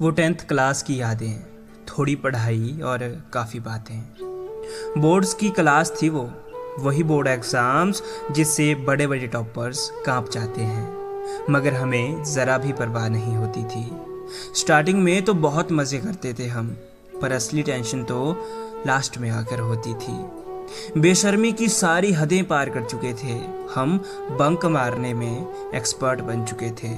वो 10th class की यादें, थोड़ी पढ़ाई और काफ़ी बातें। बोर्ड्स की क्लास थी वो, वही बोर्ड एग्ज़ाम्स जिससे बड़े बड़े टॉपर्स कांप जाते हैं, मगर हमें ज़रा भी परवाह नहीं होती थी। स्टार्टिंग में तो बहुत मज़े करते थे हम, पर असली टेंशन तो लास्ट में आकर होती थी। बेशर्मी की सारी हदें पार कर चुके थे हम, बंक मारने में एक्सपर्ट बन चुके थे।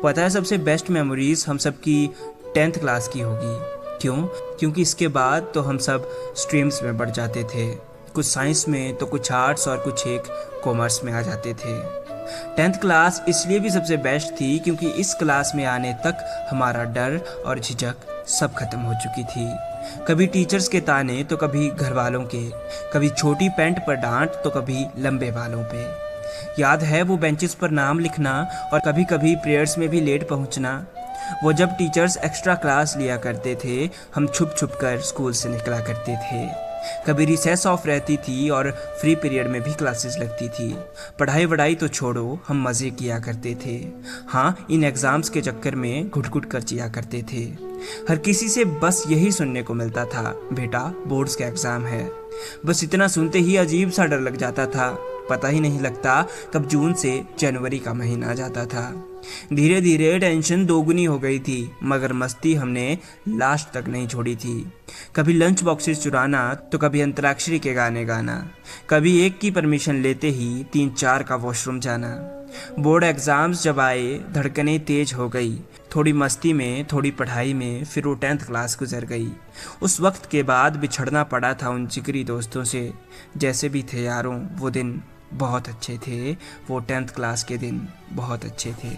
पता है सबसे बेस्ट मेमोरीज हम सब की 10th क्लास की होगी। क्यों? क्योंकि इसके बाद तो हम सब स्ट्रीम्स में बढ़ जाते थे, कुछ साइंस में तो कुछ आर्ट्स और कुछ एक कॉमर्स में आ जाते थे। 10th क्लास इसलिए भी सबसे बेस्ट थी क्योंकि इस क्लास में आने तक हमारा डर और झिझक सब खत्म हो चुकी थी। कभी टीचर्स के ताने तो कभी घर वालों के, कभी छोटी पैंट पर डांट तो कभी लंबे बालों पे। याद है वो बेंचेस पर नाम लिखना और कभी कभी प्रेयर्स में भी लेट पहुंचना। वो जब टीचर्स एक्स्ट्रा क्लास लिया करते थे, हम छुप छुप कर स्कूल से निकला करते थे। कभी रिसेस ऑफ रहती थी और फ्री पीरियड में भी क्लासेस लगती थी। पढ़ाई वढ़ाई तो छोड़ो, हम मज़े किया करते थे। हाँ, इन एग्ज़ाम्स के चक्कर में घुट घुट कर जिया करते थे। हर किसी से बस यही सुनने को मिलता था, बेटा बोर्ड्स का एग्ज़ाम है। बस इतना सुनते ही अजीब सा डर लग जाता था। पता ही नहीं लगता कब जून से जनवरी का महीना जाता था। धीरे धीरे टेंशन दोगुनी हो गई थी, मगर मस्ती हमने लास्ट तक नहीं छोड़ी थी। कभी लंच बॉक्सेस चुराना तो कभी अंतराक्षरी के गाने गाना, कभी एक की परमिशन लेते ही 3-4 का वॉशरूम जाना। बोर्ड एग्ज़ाम्स जब आए, धड़कनें तेज हो गई। थोड़ी मस्ती में, थोड़ी पढ़ाई में, फिर वो 10th क्लास गुजर गई। उस वक्त के बाद बिछड़ना पड़ा था उन जिगरी दोस्तों से। जैसे भी थे यारों, वो दिन बहुत अच्छे थे। वो 10th क्लास के दिन बहुत अच्छे थे।